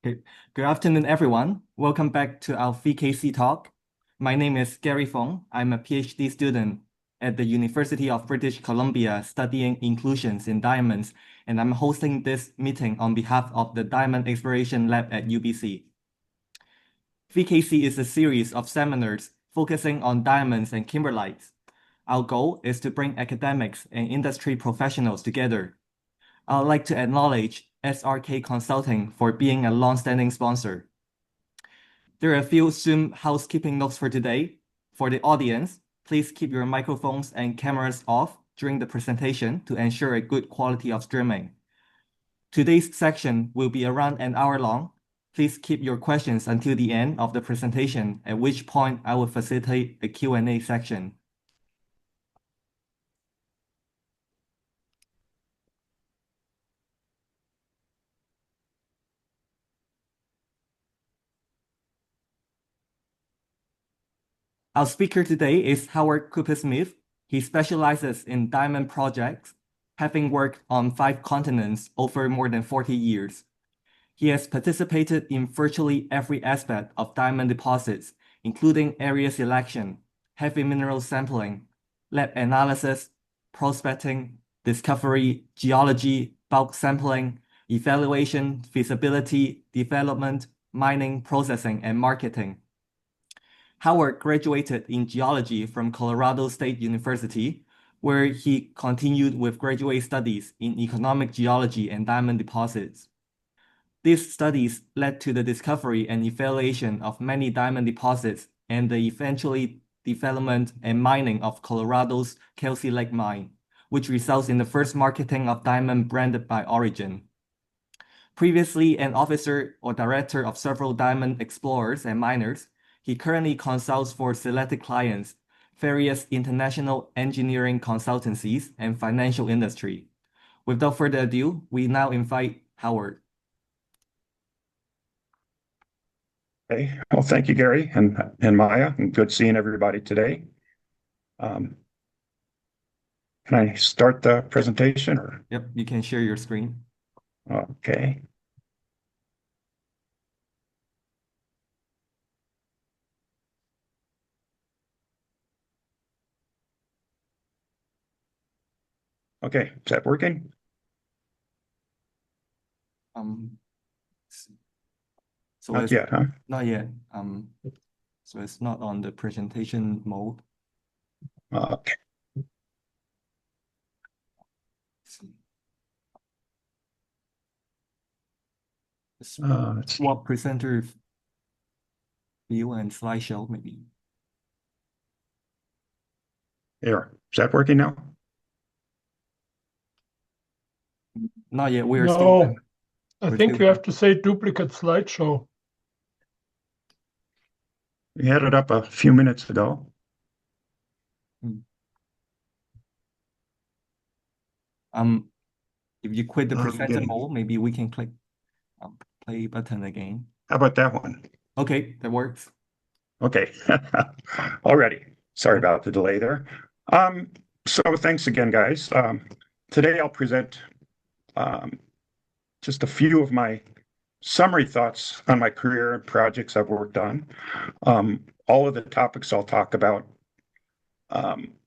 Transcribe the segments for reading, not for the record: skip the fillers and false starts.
Okay. Good afternoon, everyone. Welcome back to our VKC talk. My name is Gary Fong. I'm a PhD student at the University of British Columbia studying inclusions in diamonds, and I'm hosting this meeting on behalf of the Diamond Exploration Lab at UBC. VKC is a series of seminars focusing on diamonds and kimberlites. Our goal is to bring academics and industry professionals together. I'd like to acknowledge SRK Consulting for being a long-standing sponsor. There are a few Zoom housekeeping notes for today. For the audience, please keep your microphones and cameras off during the presentation to ensure a good quality of streaming. Today's section will be around an hour long. Please keep your questions until the end of the presentation, at which point I will facilitate a Q&A section. Our speaker today is Howard Coopersmith. He specializes in diamond projects, having worked on 5 continents over more than 40 years. He has participated in virtually every aspect of diamond deposits, including area selection, heavy mineral sampling, lab analysis, prospecting, discovery, geology, bulk sampling, evaluation, feasibility, development, mining, processing, and marketing. Howard graduated in geology from Colorado State University, where he continued with graduate studies in economic geology and diamond deposits. These studies led to the discovery and evaluation of many diamond deposits and the eventually development and mining of Colorado's Kelsey Lake mine, which results in the first marketing of diamond branded by Origin. Previously an officer or director of several diamond explorers and miners, he currently consults for selected clients, various international engineering consultancies, and financial industry. Without further ado, we now invite Howard. Okay. Well, thank you, Gary and Maya, and good seeing everybody today. Can I start the presentation? Or? Yep, you can share your screen. Okay. Okay, is that working? So Not yet, huh? Not yet. So it's not on the presentation mode. Okay. Swap presenter view and slideshow, maybe. There. Is that working now? Not yet. We are No, still. I think you have to say duplicate slideshow. We had it up a few minutes ago. If you quit the presenter mode, maybe we can click play button again. How about that one? Okay, that works. Okay. Alrighty. Sorry about the delay there. So thanks again, guys. Today I'll present just a few of my summary thoughts on my career and projects I've worked on. All of the topics I'll talk about,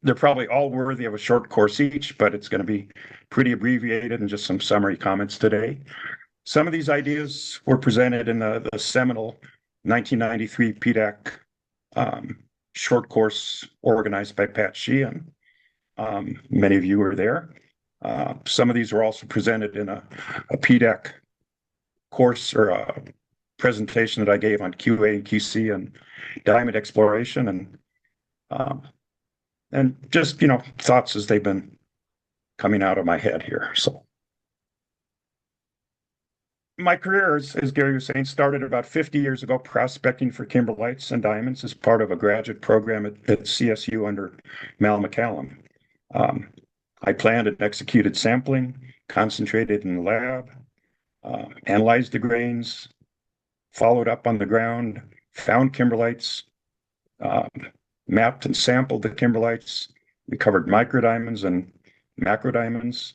they're probably all worthy of a short course each, but it's going to be pretty abbreviated and just some summary comments today. Some of these ideas were presented in the seminal 1993 PDAC short course organized by Pat Sheehan. Many of you were there. Some of these were also presented in a PDAC course or a presentation that I gave on QA and QC and diamond exploration, and just thoughts as they've been coming out of my head here. So my career, as Gary was saying, started about 50 years ago prospecting for kimberlites and diamonds as part of a graduate program at CSU under Mal McCallum. I planned and executed sampling, concentrated in the lab, analyzed the grains, followed up on the ground, found kimberlites, mapped and sampled the kimberlites. We covered microdiamonds and macrodiamonds.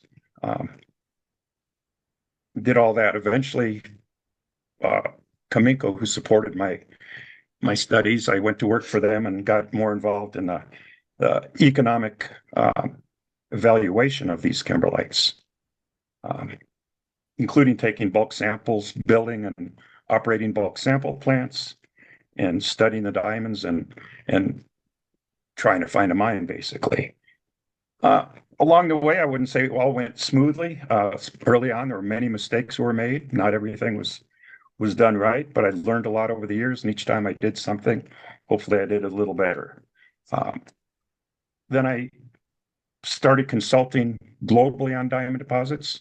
Did all that. Eventually Cominco, who supported my studies. I went to work for them and got more involved in the economic evaluation of these kimberlites, including taking bulk samples, building and operating bulk sample plants, and studying the diamonds and trying to find a mine, basically. Along the way, I wouldn't say it all went smoothly. Early on, there were many mistakes were made. Not everything was done right, but I learned a lot over the years, and each time I did something, hopefully I did a little better. Then I started consulting globally on diamond deposits,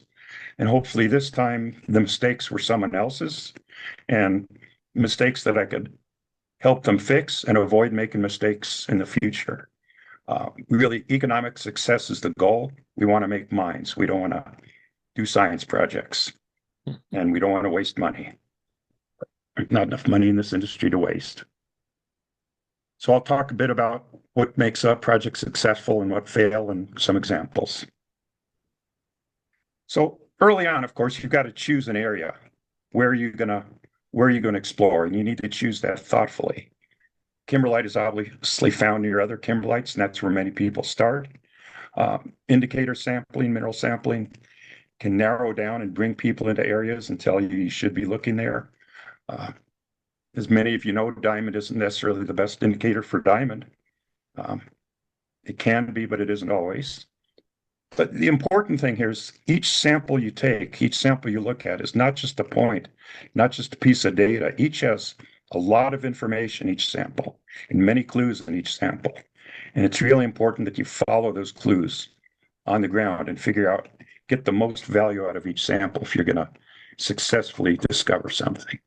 and hopefully this time the mistakes were someone else's, and mistakes that I could help them fix and avoid making mistakes in the future. Really, economic success is the goal. We want to make mines. We don't want to do science projects, and we don't want to waste money. There's not enough money in this industry to waste. So I'll talk a bit about what makes a project successful and what fail, and some examples. So early on, of course, you've got to choose an area. Where are you gonna explore? And you need to choose that thoughtfully. Kimberlite is obviously found near other kimberlites, and that's where many people start. Indicator sampling, mineral sampling can narrow down and bring people into areas and tell you should be looking there. As many of you know, diamond isn't necessarily the best indicator for diamond. It can be, but it isn't always. But the important thing here is each sample you take, each sample you look at is not just a point, not just a piece of data. Each has a lot of information, each sample, and many clues in each sample. And it's really important that you follow those clues on the ground and get the most value out of each sample if you're going to successfully discover something.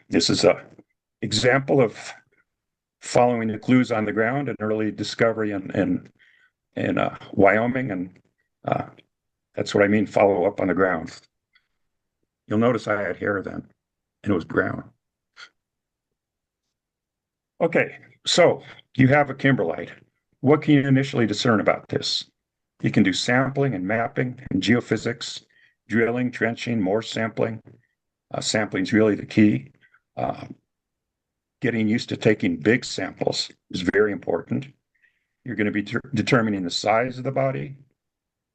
This is an example of following the clues on the ground, an early discovery in Wyoming, and that's what I mean, follow up on the ground. You'll notice I had hair then, and it was brown. Okay, so you have a kimberlite. What can you initially discern about this? You can do sampling and mapping and geophysics, drilling, trenching, more sampling. Sampling is really the key. Getting used to taking big samples is very important. You're going to be determining the size of the body,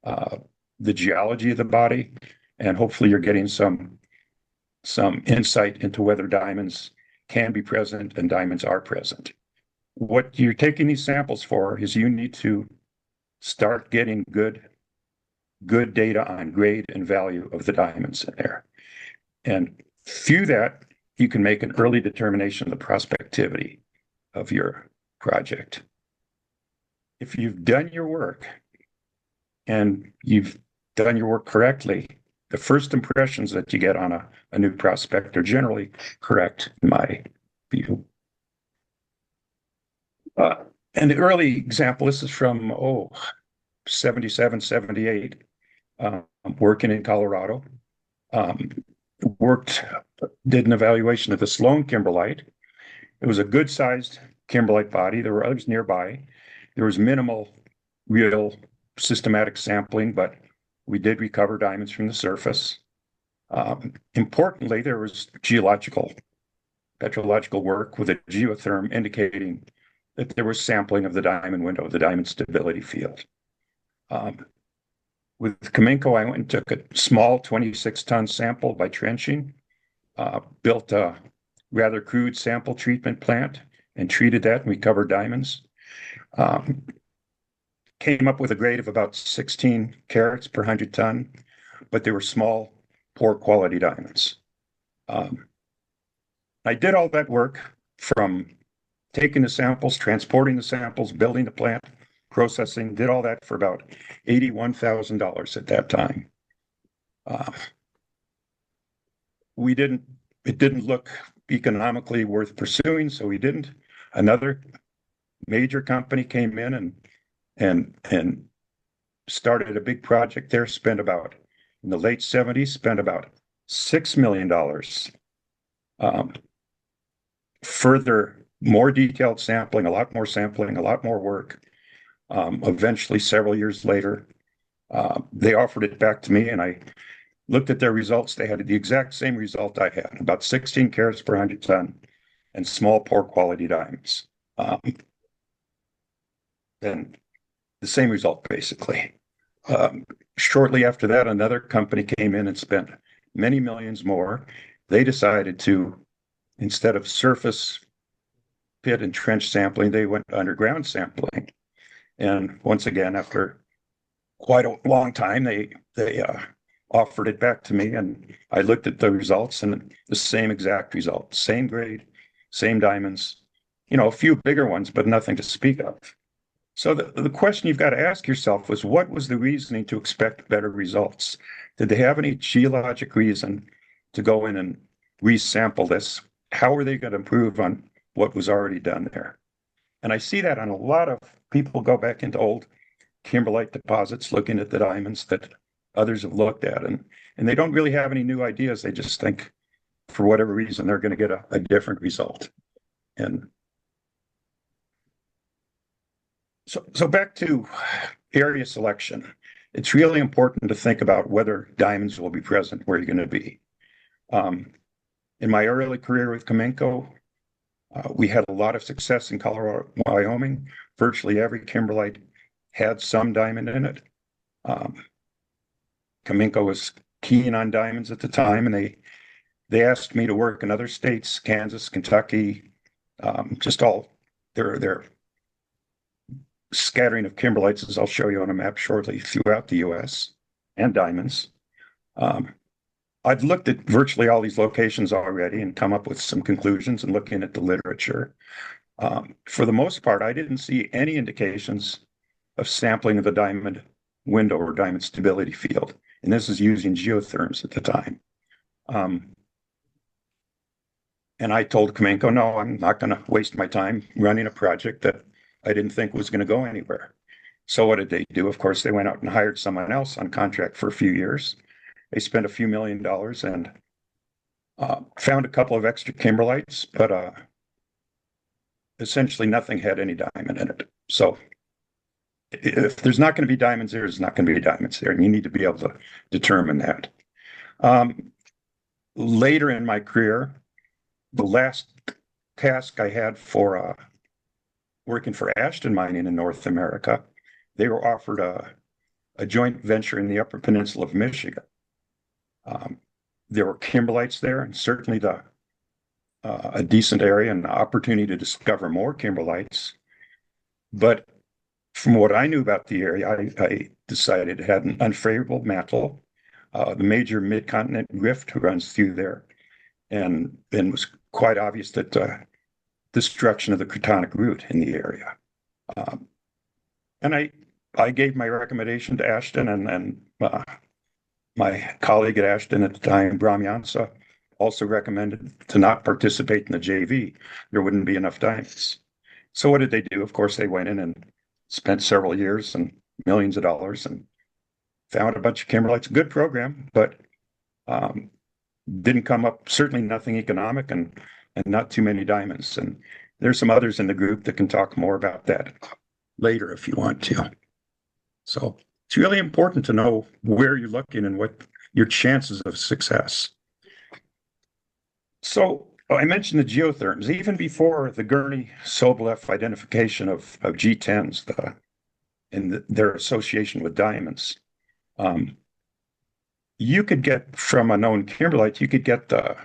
the geology of the body, and hopefully you're getting some insight into whether diamonds can be present and diamonds are present. What you're taking these samples for is you need to start getting good data on grade and value of the diamonds in there. And through that, you can make an early determination of the prospectivity of your project. If you've done your work and you've done your work correctly, the first impressions that you get on a new prospect are generally correct, in my view. And the early example, this is from 77, 78, working in Colorado. Did an evaluation of the Sloan kimberlite. It was a good-sized kimberlite body. There were others nearby. There was minimal real systematic sampling, but we did recover diamonds from the surface. Importantly, there was petrological work with a geotherm indicating that there was sampling of the diamond window, the diamond stability field. With Cominco, I went and took a small 26-ton sample by trenching, built a rather crude sample treatment plant and treated that and recovered diamonds. Came up with a grade of about 16 carats per 100 ton, but they were small, poor quality diamonds. I did all that work from taking the samples, transporting the samples, building the plant, processing, did all that for about $81,000 at that time. It didn't look economically worth pursuing, so we didn't. Another major company came in and started a big project there, in the late 70s, spent about $6 million. Further, more detailed sampling, a lot more work. Eventually, several years later, they offered it back to me, and I looked at their results. They had the exact same result I had, about 16 carats per 100 ton and small, poor quality diamonds. And the same result, basically. Shortly after that, another company came in and spent many millions more. They decided to, instead of surface pit and trench sampling, they went underground sampling. And once again, after quite a long time, they offered it back to me, and I looked at the results, and the same exact result, same grade, same diamonds, a few bigger ones, but nothing to speak of. So the question you've got to ask yourself was, what was the reasoning to expect better results? Did they have any geologic reason to go in and resample this? How were they going to improve on what was already done there? And I see that on a lot of people go back into old kimberlite deposits, looking at the diamonds that others have looked at, and they don't really have any new ideas. They just think, for whatever reason, they're going to get a different result. And so back to area selection. It's really important to think about whether diamonds will be present where you're going to be. In my early career with Kamenko, we had a lot of success in Colorado, Wyoming. Virtually every kimberlite had some diamond in it. Kamenko was keen on diamonds at the time, and they asked me to work in other states, Kansas, Kentucky, just all their scattering of kimberlites, as I'll show you on a map shortly, throughout the U.S. and diamonds. I've looked at virtually all these locations already and come up with some conclusions and looking at the literature. For the most part, I didn't see any indications of sampling of the diamond window or diamond stability field. And this is using geotherms at the time. And I told Kamenko, no, I'm not going to waste my time running a project that I didn't think was going to go anywhere. So what did they do? Of course, they went out and hired someone else on contract for a few years. They spent a few $1 million and found a couple of extra kimberlites, but essentially nothing had any diamond in it. So if there's not going to be diamonds there, there's not going to be diamonds there, and you need to be able to determine that. Later in my career, the last task I had for working for Ashton Mining in North America, they were offered a joint venture in the Upper Peninsula of Michigan. There were kimberlites there, and certainly a decent area and opportunity to discover more kimberlites. But from what I knew about the area, I decided it had an unfavorable mantle. The major mid-continent rift runs through there, and it was quite obvious that destruction of the cratonic root in the area. And I gave my recommendation to Ashton, and my colleague at Ashton at the time, Bram Jansa, also recommended to not participate in the JV. There wouldn't be enough diamonds. So what did they do? Of course, they went in and spent several years and millions of dollars and found a bunch of kimberlites. Good program, but didn't come up, certainly nothing economic and not too many diamonds. And there's some others in the group that can talk more about that later if you want to. So it's really important to know where you're looking and what your chances of success. So I mentioned the geotherms. Even before the Gurney-Sobolev identification of G10s and their association with diamonds, you could get from a known kimberlite, you could get the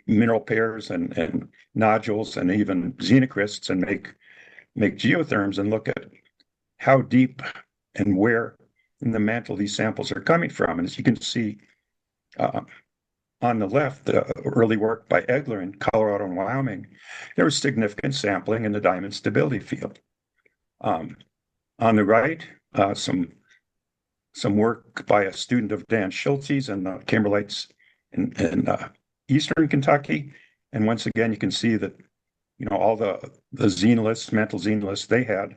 mineral pairs and nodules and even xenocrysts and make geotherms and look at how deep and where in the mantle these samples are coming from. And as you can see on the left, the early work by Egler in Colorado and Wyoming, there was significant sampling in the diamond stability field. On the right, some work by a student of Dan Schulte's and kimberlites in eastern Kentucky. And once again, you can see that, all the xenoliths, mantle xenoliths they had,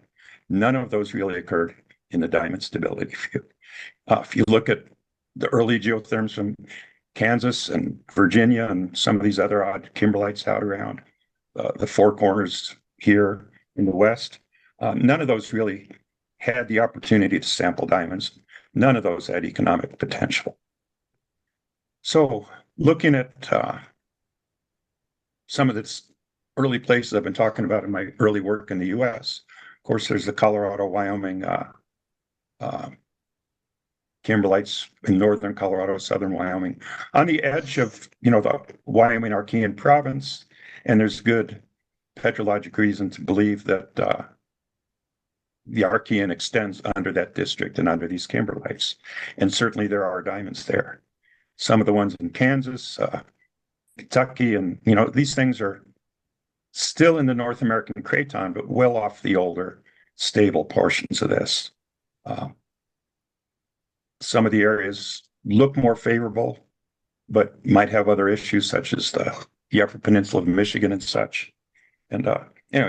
none of those really occurred in the diamond stability field. If you look at the early geotherms from Kansas and Virginia and some of these other odd kimberlites out around the Four Corners here in the West, none of those really had the opportunity to sample diamonds. None of those had economic potential. So looking at some of the early places I've been talking about in my early work in the U.S., of course, there's the Colorado, Wyoming kimberlites in northern Colorado, southern Wyoming, on the edge of, the Wyoming Archean province. And there's good petrologic reason to believe that the Archean extends under that district and under these kimberlites. And certainly there are diamonds there. Some of the ones in Kansas, Kentucky, and, these things are still in the North American craton, but well off the older, stable portions of this. Some of the areas look more favorable, but might have other issues such as the Upper Peninsula of Michigan and such. And,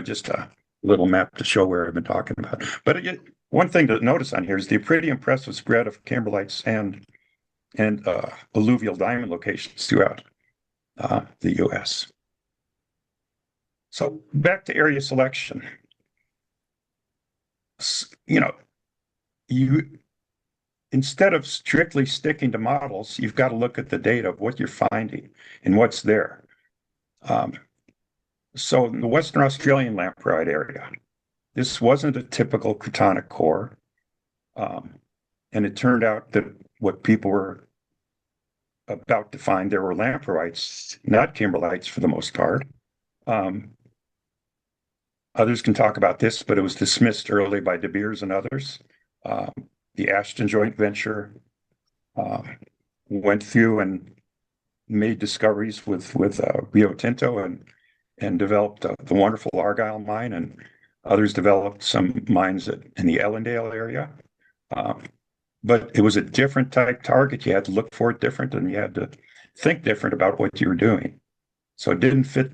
just a little map to show where I've been talking about. But one thing to notice on here is the pretty impressive spread of kimberlites and alluvial diamond locations throughout the U.S. So back to area selection. You instead of strictly sticking to models, you've got to look at the data of what you're finding and what's there. So in the Western Australian lamproite area, this wasn't a typical cratonic core. And it turned out that what people were about to find, there were lamproites, not kimberlites for the most part. Others can talk about this, but it was dismissed early by De Beers and others. The Ashton joint venture went through and made discoveries with Rio Tinto and developed the wonderful Argyle mine, and others developed some mines in the Ellendale area. But it was a different type target. You had to look for it different, and you had to think different about what you were doing. So it didn't fit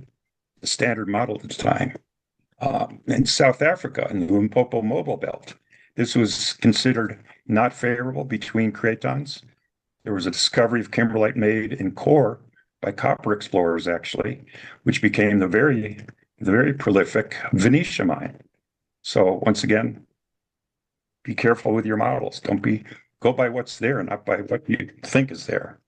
the standard model at the time. In South Africa, in the Limpopo Mobile Belt, this was considered not favorable between cratons. There was a discovery of kimberlite made in core by copper explorers, actually, which became the very prolific Venetia mine. So once again, be careful with your models. Go by what's there, not by what you think is there.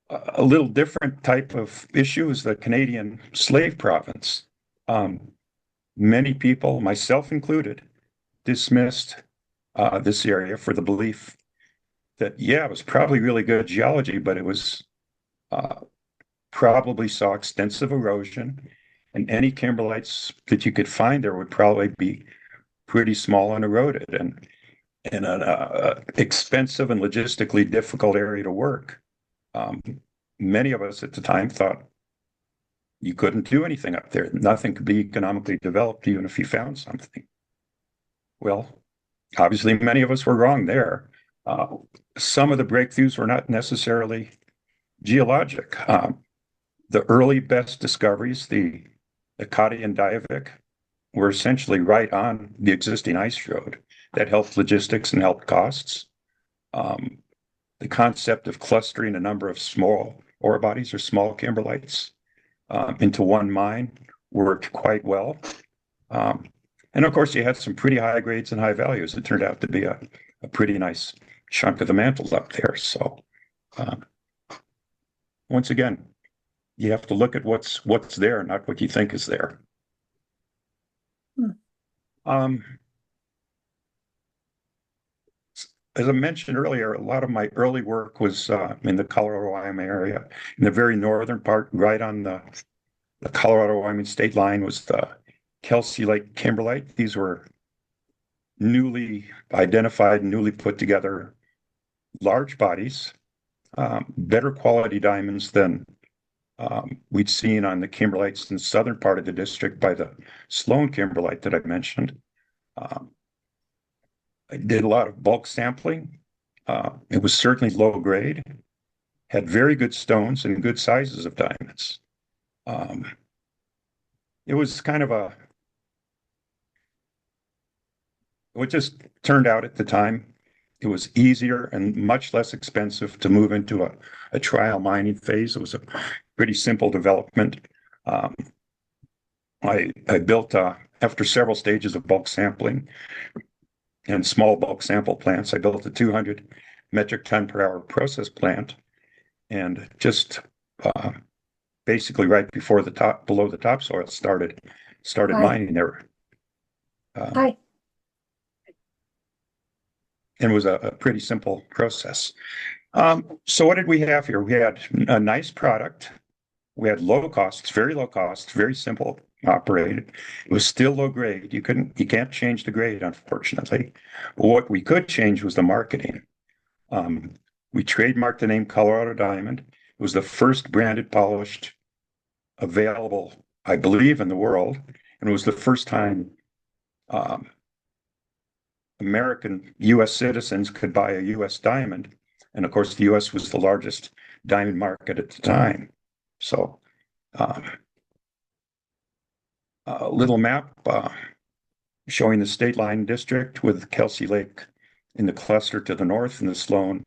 A little different type of issue is the Canadian slave province. Many people, myself included, dismissed this area for the belief that, it was probably really good geology, but it was probably saw extensive erosion, and any kimberlites that you could find there would probably be pretty small and eroded, and in an expensive and logistically difficult area to work. Many of us at the time thought you couldn't do anything up there. Nothing could be economically developed, even if you found something. Well, obviously, many of us were wrong there. Some of the breakthroughs were not necessarily geologic. The early best discoveries, the Akati and Diavik, were essentially right on the existing ice road. That helped logistics and helped costs. The concept of clustering a number of small ore bodies or small kimberlites into one mine worked quite well. And of course, you had some pretty high grades and high values. It turned out to be a pretty nice chunk of the mantles up there. So once again, you have to look at what's there, not what you think is there. As I mentioned earlier, a lot of my early work was in the Colorado-Wyoming area. In the very northern part, right on the Colorado-Wyoming state line, was the Kelsey Lake kimberlite. These were newly identified, newly put together large bodies, better quality diamonds than we'd seen on the kimberlites in the southern part of the district by the Sloan kimberlite that I mentioned. I did a lot of bulk sampling. It was certainly low grade, had very good stones and good sizes of diamonds. It was kind of it just turned out at the time, it was easier and much less expensive to move into a trial mining phase. It was a pretty simple development. I built, after several stages of bulk sampling and small bulk sample plants, I built a 200 metric ton per hour process plant, and just basically right before below the topsoil started Hi. mining there. Hi. And it was a pretty simple process. So what did we have here? We had a nice product. We had low costs, very low cost, very simple operated. It was still low grade. You can't change the grade, unfortunately. But what we could change was the marketing. We trademarked the name Colorado Diamond. It was the first branded polished available, I believe, in the world. And it was the first time American U.S. citizens could buy a U.S. diamond. And of course, the U.S. was the largest diamond market at the time. So a little map showing the state line district with Kelsey Lake in the cluster to the north and the Sloan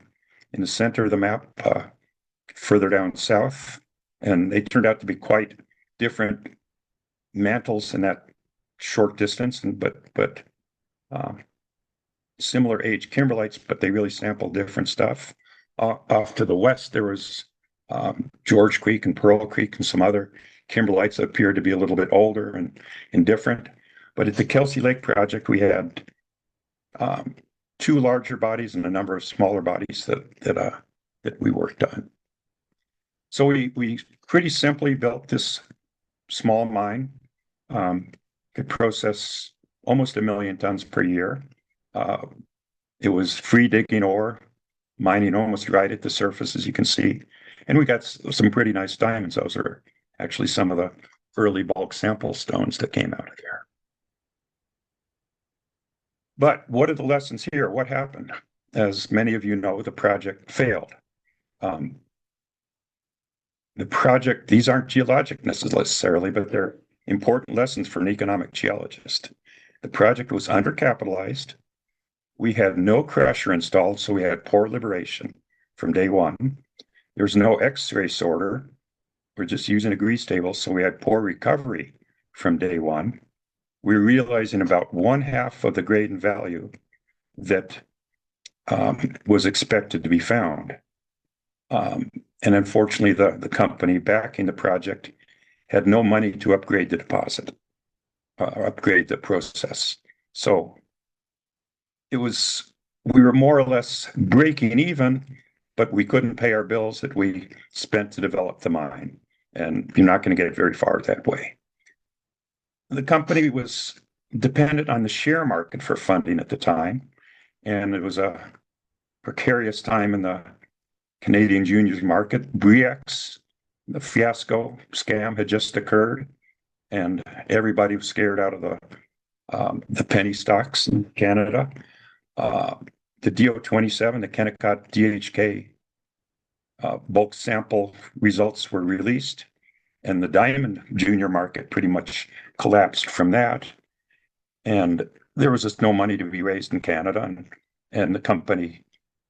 in the center of the map further down south. And they turned out to be quite different mantles in that short distance, but similar age kimberlites, but they really sampled different stuff. Off to the west, there was George Creek and Pearl Creek and some other kimberlites that appeared to be a little bit older and different. But at the Kelsey Lake project, we had two larger bodies and a number of smaller bodies that we worked on. So we pretty simply built this small mine. Could process almost 1 million tons per year. It was free digging ore, mining almost right at the surface, as you can see. And we got some pretty nice diamonds. Those are actually some of the early bulk sample stones that came out of there. But what are the lessons here? What happened? As many of you know, the project failed. The project, these aren't geologic necessarily, but they're important lessons for an economic geologist. The project was undercapitalized. We had no crusher installed, so we had poor liberation from day one. There's no X-ray sorter. We're just using a grease table, so we had poor recovery from day one. We're realizing about 1/2 of the grade and value that was expected to be found. And unfortunately, the company backing the project had no money to upgrade the deposit, upgrade the process. So we were more or less breaking even, but we couldn't pay our bills that we spent to develop the mine. And you're not going to get very far that way. The company was dependent on the share market for funding at the time, and it was a precarious time in the Canadian juniors market. Bre-X, the fiasco scam had just occurred, and everybody was scared out of the penny stocks in Canada. The DO-27, the Kennecott DHK bulk sample results were released, and the diamond junior market pretty much collapsed from that. And there was just no money to be raised in Canada, and the company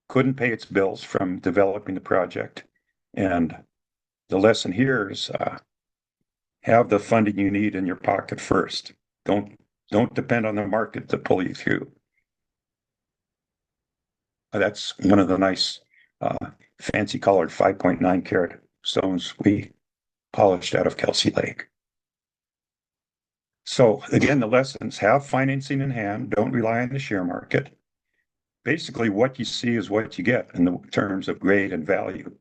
couldn't pay its bills from developing the project. And the lesson here is have the funding you need in your pocket first. Don't depend on the market to pull you through. That's one of the nice fancy colored 5.9 carat stones we polished out of Kelsey Lake. So again, the lessons: have financing in hand, don't rely on the share market. Basically, what you see is what you get in the terms of grade and value.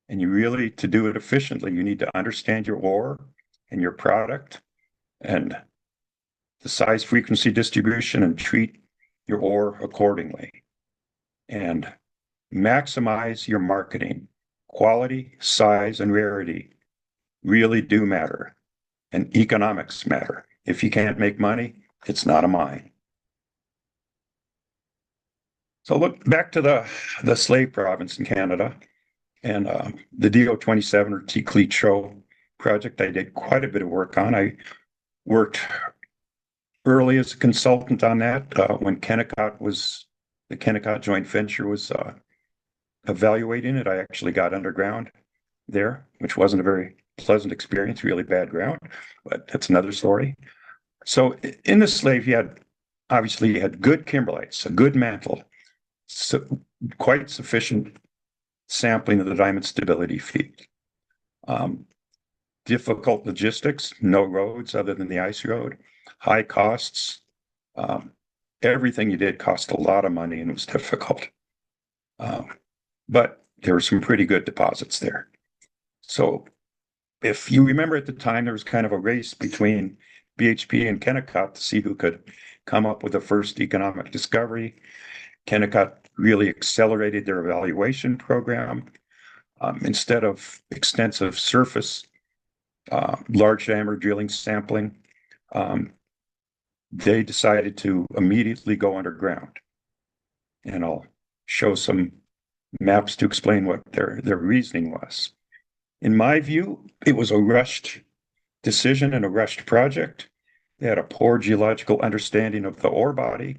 And you really, to do it efficiently, you need to understand your ore and your product and the size frequency distribution and treat your ore accordingly. And maximize your marketing. Quality, size, and rarity really do matter. And economics matter. If you can't make money, it's not a mine. So look back to the slave province in Canada and the DO-27 or T-Cleat Show project. I did quite a bit of work on. I worked early as a consultant on that when the Kennecott joint venture was evaluating it. I actually got underground there, which wasn't a very pleasant experience, really bad ground, but that's another story. So in the slave, you had good kimberlites, a good mantle. So quite sufficient sampling of the diamond stability field. Difficult logistics, no roads other than the ice road, high costs. Everything you did cost a lot of money and was difficult. But there were some pretty good deposits there. So if you remember at the time, there was kind of a race between BHP and Kennecott to see who could come up with the first economic discovery. Kennecott really accelerated their evaluation program. Instead of extensive surface, large diameter drilling sampling, they decided to immediately go underground. And I'll show some maps to explain what their reasoning was. In my view, it was a rushed decision and a rushed project. They had a poor geological understanding of the ore body,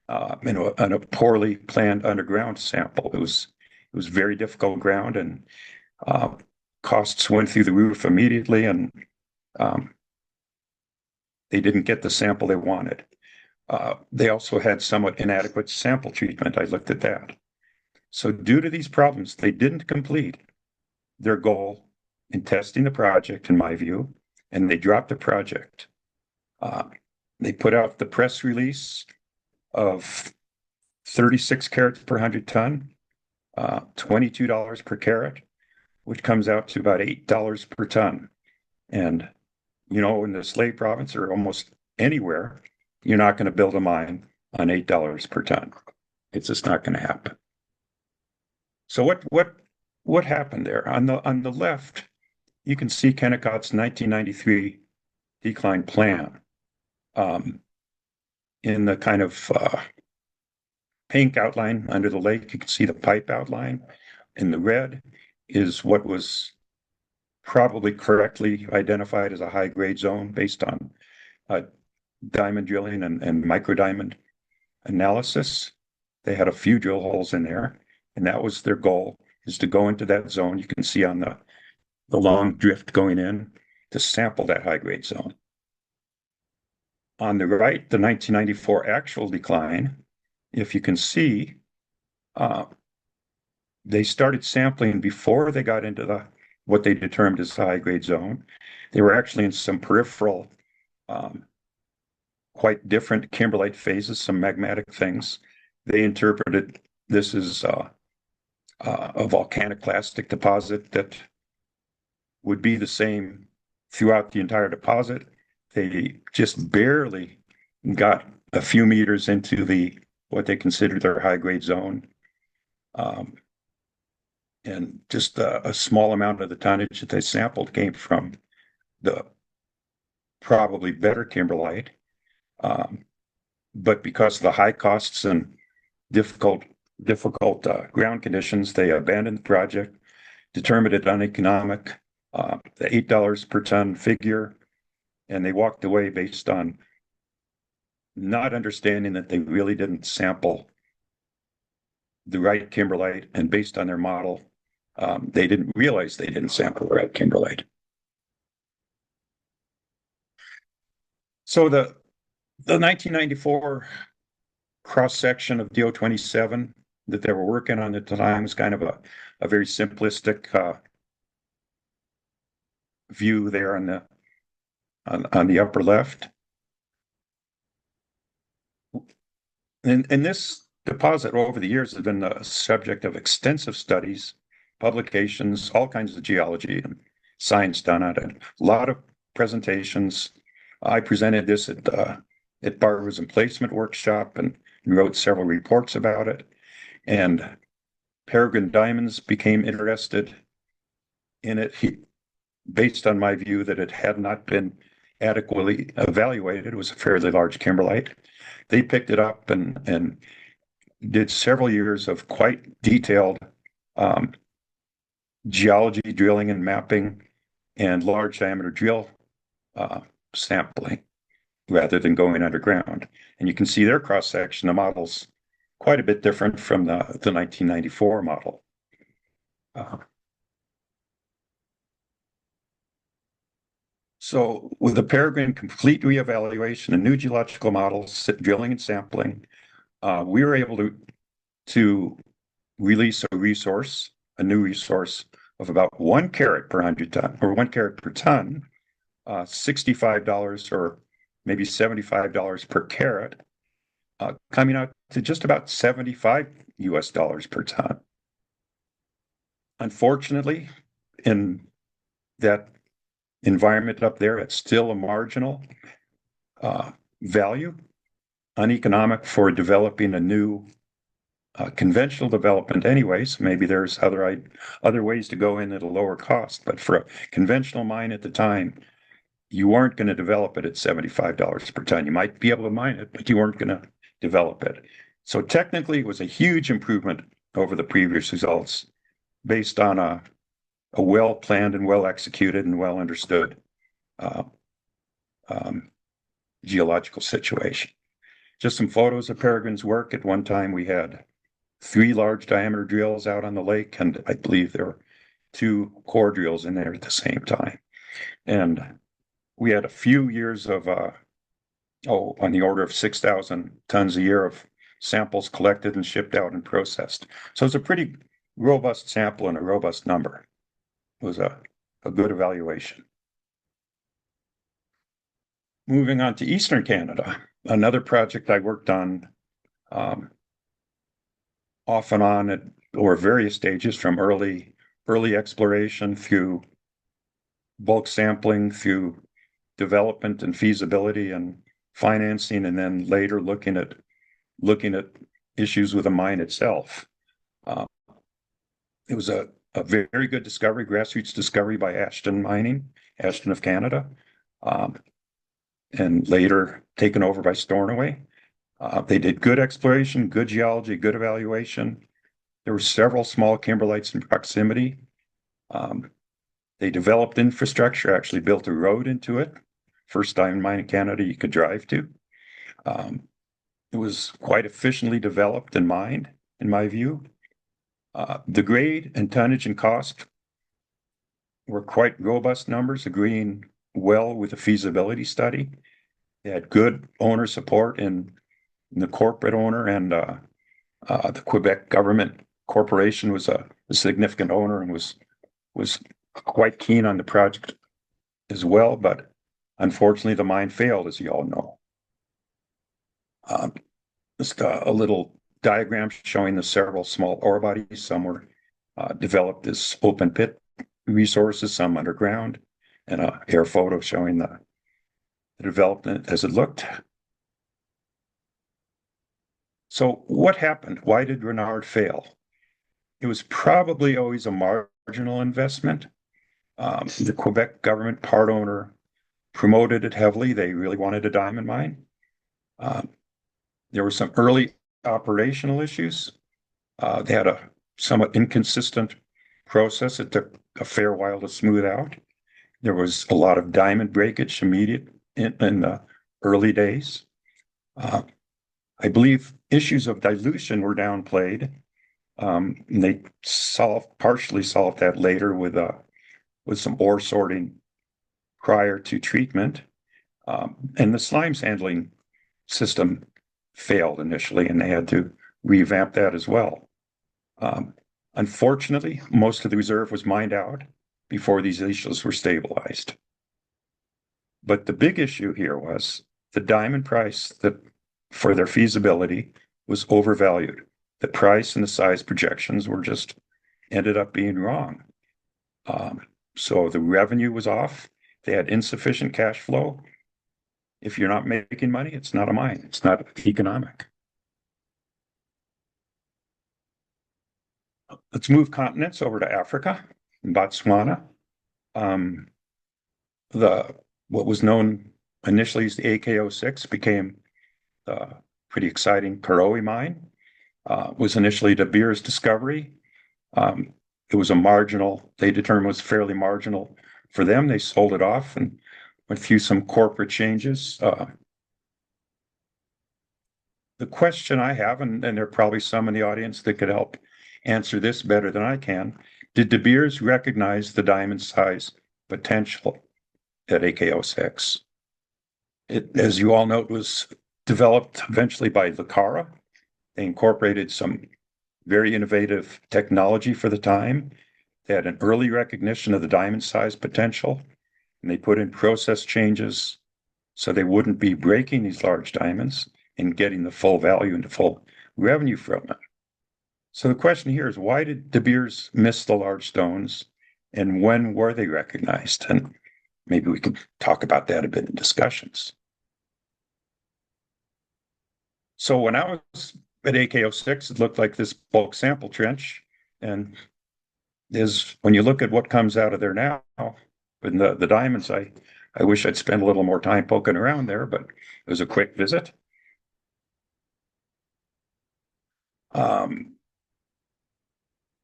and a poorly planned underground sample. It was very difficult ground, and costs went through the roof immediately, and they didn't get the sample they wanted. They also had somewhat inadequate sample treatment. I looked at that. So due to these problems, they didn't complete their goal in testing the project, in my view, and they dropped the project. They put out the press release of 36 carats per 100 ton, $22 per carat, which comes out to about $8 per ton. And, you know, in the Slave Province or almost anywhere, you're not going to build a mine on $8 per ton. It's just not going to happen. So what happened there? On the left, you can see Kennecott's 1993 decline plan. In the kind of pink outline under the lake, you can see the pipe outline. In the red is what was probably correctly identified as a high-grade zone based on diamond drilling and micro-diamond analysis. They had a few drill holes in there, and that was their goal, is to go into that zone. You can see on the long drift going in to sample that high-grade zone. On the right, the 1994 actual decline, if you can see, they started sampling before they got into what they determined as the high-grade zone. They were actually in some peripheral, quite different kimberlite phases, some magmatic things. They interpreted this as a volcaniclastic deposit that would be the same throughout the entire deposit. They just barely got a few meters into what they considered their high-grade zone. And just a small amount of the tonnage that they sampled came from the probably better kimberlite. But because of the high costs and difficult ground conditions, they abandoned the project, determined it uneconomic, the $8 per ton figure, and they walked away based on not understanding that they really didn't sample the right kimberlite, and based on their model, they didn't realize they didn't sample the right kimberlite. So the 1994 cross-section of DO-27 that they were working on at the time was kind of a very simplistic view there on the upper left. And this deposit over the years has been the subject of extensive studies, publications, all kinds of geology and science done on it. A lot of presentations. I presented this at Barbara's Emplacement Workshop and wrote several reports about it. And Peregrine Diamonds became interested in it based on my view that it had not been adequately evaluated. It was a fairly large kimberlite. They picked it up and did several years of quite detailed geology drilling and mapping and large diameter drill sampling rather than going underground. And you can see their cross-section, the model's quite a bit different from the 1994 model. So with the Peregrine complete reevaluation and new geological models, drilling and sampling, we were able to release a new resource of about 1 carat per 100 ton, or 1 carat per ton, $65 or maybe $75 per carat, coming out to just about 75 US dollars per ton. Unfortunately, in that environment up there, it's still a marginal value, uneconomic for developing a new conventional development anyways. Maybe there's other ways to go in at a lower cost, but for a conventional mine at the time, you weren't going to develop it at $75 per ton. You might be able to mine it, but you weren't going to develop it. So technically, it was a huge improvement over the previous results based on a well-planned and well-executed and well-understood geological situation. Just some photos of Peregrine's work. At one time, we had 3 large diameter drills out on the lake, and I believe there were 2 core drills in there at the same time. And we had a few years of, on the order of 6,000 tons a year of samples collected and shipped out and processed. So it's a pretty robust sample and a robust number. It was a good evaluation. Moving on to Eastern Canada, another project I worked on off and on at or various stages, from early exploration through bulk sampling, through development and feasibility and financing, and then later looking at issues with the mine itself. It was a very good discovery, grassroots discovery by Ashton of Canada, and later taken over by Stornoway. They did good exploration, good geology, good evaluation. There were several small kimberlites in proximity. They developed infrastructure, actually built a road into it. First diamond mine in Canada you could drive to. It was quite efficiently developed and mined, in my view. The grade and tonnage and cost were quite robust numbers, agreeing well with the feasibility study. They had good owner support in the corporate owner, and the Quebec government corporation was a significant owner and was quite keen on the project as well. But unfortunately, the mine failed, as you all know. Just a little diagram showing the several small ore bodies. Some were developed as open pit resources, some underground, and an air photo showing the development as it looked. So what happened? Why did Renard fail? It was probably always a marginal investment. The Quebec government part owner promoted it heavily. They really wanted a diamond mine. There were some early operational issues. They had a somewhat inconsistent process. It took a fair while to smooth out. There was a lot of diamond breakage immediate in the early days. I believe issues of dilution were downplayed. And they partially solved that later with some ore sorting prior to treatment. And the slimes handling system failed initially, and they had to revamp that as well. Unfortunately, most of the reserve was mined out before these issues were stabilized. But the big issue here was the diamond price that for their feasibility was overvalued. The price and the size projections were just ended up being wrong. So the revenue was off. They had insufficient cash flow. If you're not making money, it's not a mine. It's not economic. Let's move continents over to Africa, in Botswana. What was known initially as the AK-06 became the pretty exciting Karowe mine. Was initially De Beers discovery. It was a marginal, they determined was fairly marginal for them. They sold it off and went through some corporate changes. The question I have, and there are probably some in the audience that could help answer this better than I can, did De Beers recognize the diamond size potential at AK-06? As you all know, it was developed eventually by Lucara. They incorporated some very innovative technology for the time. They had an early recognition of the diamond size potential, and they put in process changes so they wouldn't be breaking these large diamonds and getting the full value and the full revenue from them. So the question here is, why did De Beers miss the large stones, and when were they recognized? And maybe we could talk about that a bit in discussions. So when I was at AK06, it looked like this bulk sample trench, and when you look at what comes out of there now, and the diamonds, I wish I'd spent a little more time poking around there, but it was a quick visit.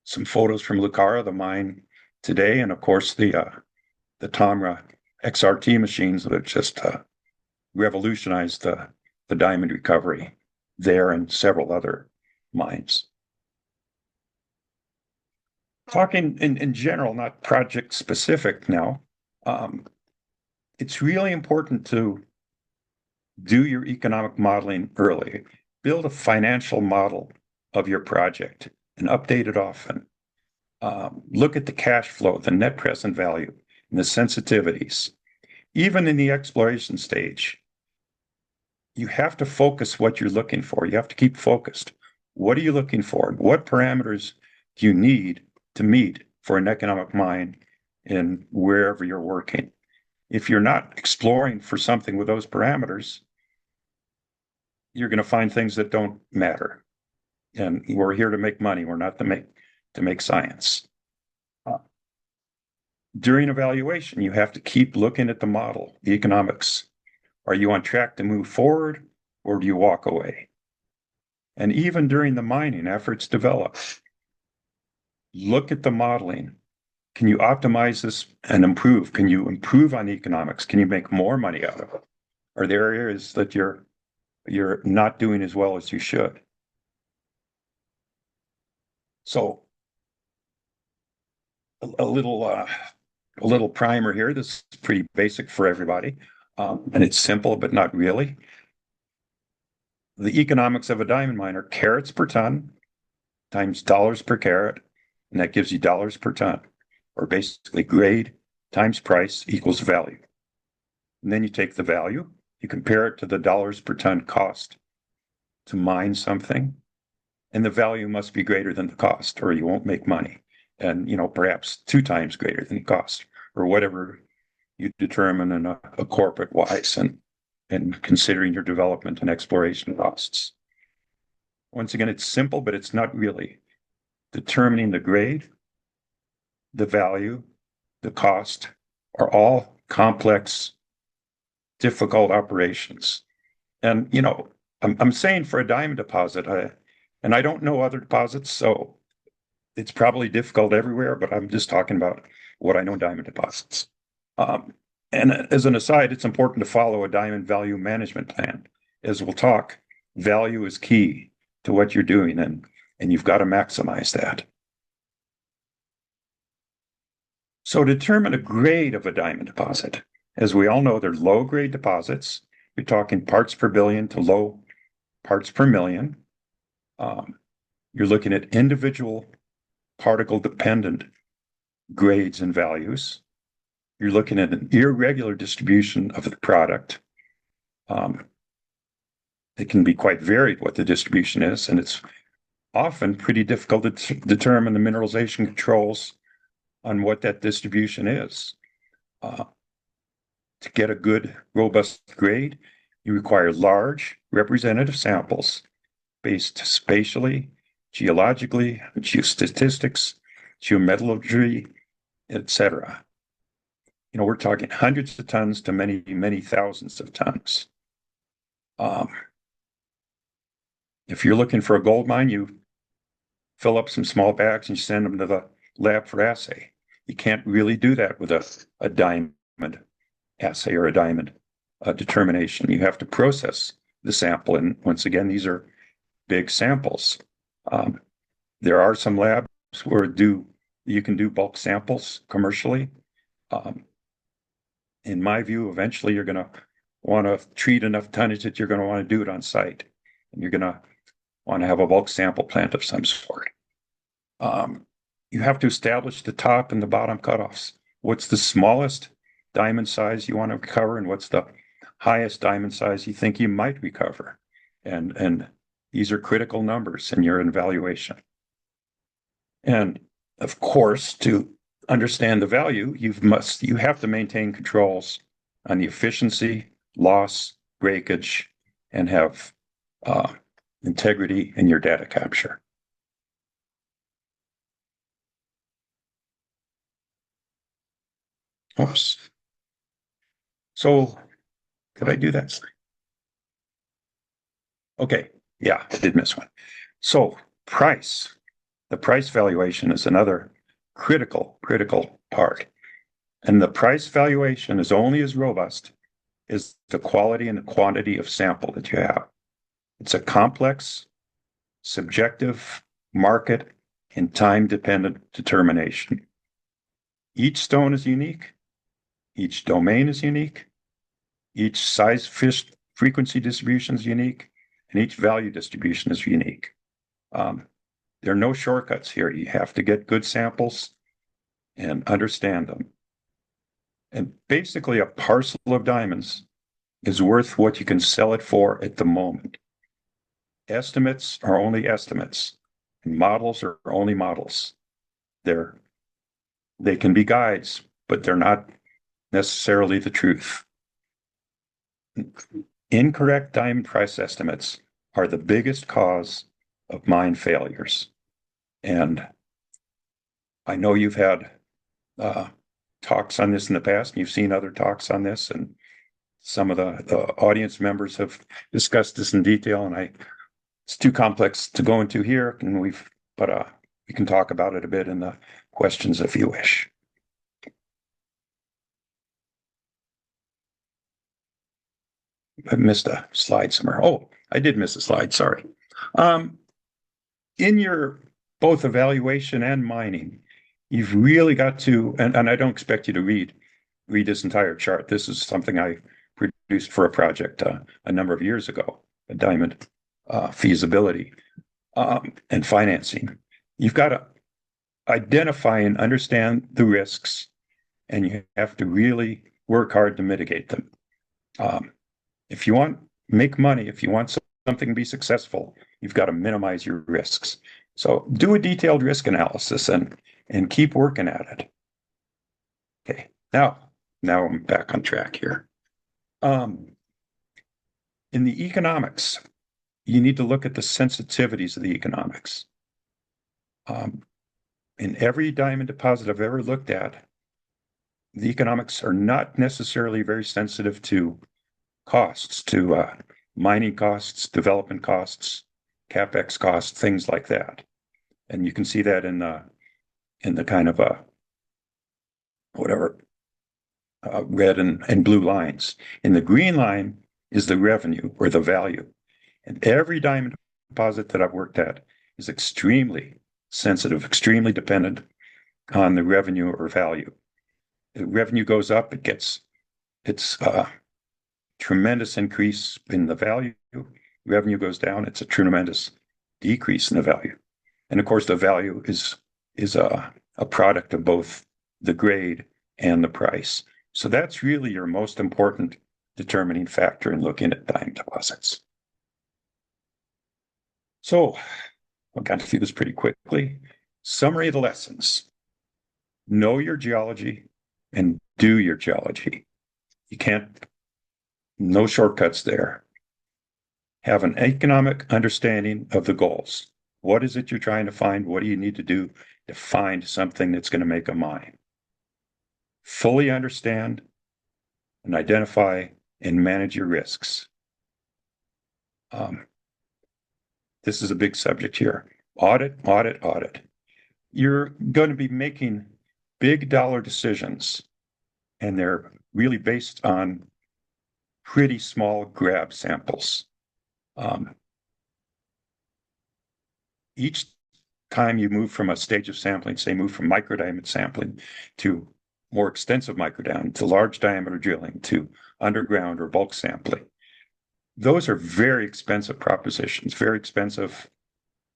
Some photos from Lucara, the mine today, and of course the Tomra XRT machines that just revolutionized the diamond recovery there and several other mines. Talking in general, not project specific now, it's really important to do your economic modeling early. Build a financial model of your project and update it often. Look at the cash flow, the net present value, and the sensitivities. Even in the exploration stage, you have to focus what you're looking for. You have to keep focused. What are you looking for? What parameters do you need to meet for an economic mine in wherever you're working? If you're not exploring for something with those parameters, you're going to find things that don't matter. And we're here to make money. We're not to make science. During evaluation, you have to keep looking at the model, the economics. Are you on track to move forward, or do you walk away? And even during the mining, after it's developed, look at the modeling. Can you optimize this and improve? Can you improve on the economics? Can you make more money out of it? Are there areas that you're not doing as well as you should? So a little primer here. This is pretty basic for everybody, and it's simple, but not really. The economics of a diamond mine are carats per ton times dollars per carat, and that gives you dollars per ton, or basically grade times price equals value. And then you take the value, you compare it to the dollars per ton cost to mine something, and the value must be greater than the cost, or you won't make money. And, perhaps 2 times greater than the cost, or whatever you determine in a corporate wise, and considering your development and exploration costs. Once again, it's simple, but it's not really. Determining the grade, the value, the cost are all complex, difficult operations. And, I'm saying for a diamond deposit, and I don't know other deposits, so it's probably difficult everywhere, but I'm just talking about what I know diamond deposits. And as an aside, it's important to follow a diamond value management plan. As we'll talk, value is key to what you're doing, and you've got to maximize that. So determine a grade of a diamond deposit. As we all know, they're low-grade deposits. You're talking parts per billion to low parts per million. You're looking at individual particle-dependent grades and values. You're looking at an irregular distribution of the product. It can be quite varied what the distribution is, and it's often pretty difficult to determine the mineralization controls on what that distribution is. To get a good, robust grade, you require large representative samples based spatially, geologically, geostatistics, geometallurgy, etc. We're talking hundreds of tons to many, many thousands of tons. If you're looking for a gold mine, you fill up some small bags and you send them to the lab for assay. You can't really do that with a diamond assay or a diamond determination. You have to process the sample. And once again, these are big samples. There are some labs where you can do bulk samples commercially. In my view, eventually you're going to want to treat enough tonnage that you're going to want to do it on site. And you're going to want to have a bulk sample plant of some sort. You have to establish the top and the bottom cutoffs. What's the smallest diamond size you want to recover, and what's the highest diamond size you think you might recover? And these are critical numbers in your evaluation. And of course, to understand the value, you have to maintain controls on the efficiency, loss, breakage, and have integrity in your data capture. Oops. So, could I do that slide? Okay, yeah, I did miss one. So, price. The price valuation is another critical part. And the price valuation is only as robust as the quality and the quantity of sample that you have. It's a complex, subjective, market, and time-dependent determination. Each stone is unique. Each domain is unique. Each size fish frequency distribution is unique. And each value distribution is unique. There are no shortcuts here. You have to get good samples and understand them. And basically, a parcel of diamonds is worth what you can sell it for at the moment. Estimates are only estimates, and models are only models. They can be guides, but they're not necessarily the truth. Incorrect diamond price estimates are the biggest cause of mine failures. And I know you've had talks on this in the past, and you've seen other talks on this, and some of the audience members have discussed this in detail, and it's too complex to go into here, and we can talk about it a bit in the questions if you wish. I missed a slide somewhere. Oh, I did miss a slide, sorry. In your both evaluation and mining, you've really got to, and I don't expect you to read this entire chart. This is something I produced for a project a number of years ago, a diamond feasibility and financing. You've got to identify and understand the risks, and you have to really work hard to mitigate them. If you want to make money, if you want something to be successful, you've got to minimize your risks. So do a detailed risk analysis and keep working at it. Okay, now I'm back on track here. In the economics, you need to look at the sensitivities of the economics. In every diamond deposit I've ever looked at, the economics are not necessarily very sensitive to costs, to mining costs, development costs, CapEx costs, things like that. And you can see that in the kind of red and blue lines. In the green line is the revenue or the value. And every diamond deposit that I've worked at is extremely sensitive, extremely dependent on the revenue or value. The revenue goes up, it's tremendous increase in the value. Revenue goes down, it's a tremendous decrease in the value. And of course, the value is a product of both the grade and the price. So that's really your most important determining factor in looking at diamond deposits. So I'll get through this pretty quickly. Summary of the lessons. Know your geology and do your geology. No shortcuts there. Have an economic understanding of the goals. What is it you're trying to find? What do you need to do to find something that's going to make a mine? Fully understand and identify and manage your risks. This is a big subject here. Audit. You're going to be making big dollar decisions, and they're really based on pretty small grab samples. Each time you move from a stage of sampling, say move from microdiamond sampling to more extensive microdiamond, to large diameter drilling, to underground or bulk sampling, those are very expensive propositions, very expensive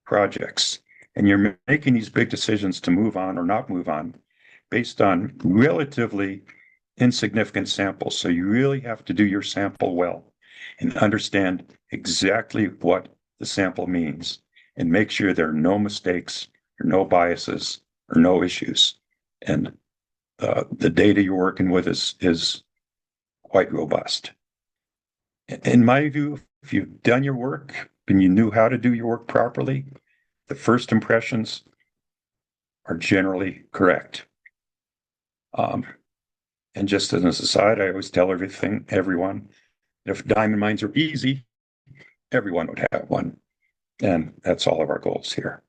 projects. And you're making these big decisions to move on or not move on based on relatively insignificant samples. So you really have to do your sample well and understand exactly what the sample means and make sure there are no mistakes or no biases or no issues. And the data you're working with is quite robust. In my view, if you've done your work and you knew how to do your work properly, the first impressions are generally correct. And just as an aside, I always tell everyone, if diamond mines are easy, everyone would have one. And that's all of our goals here.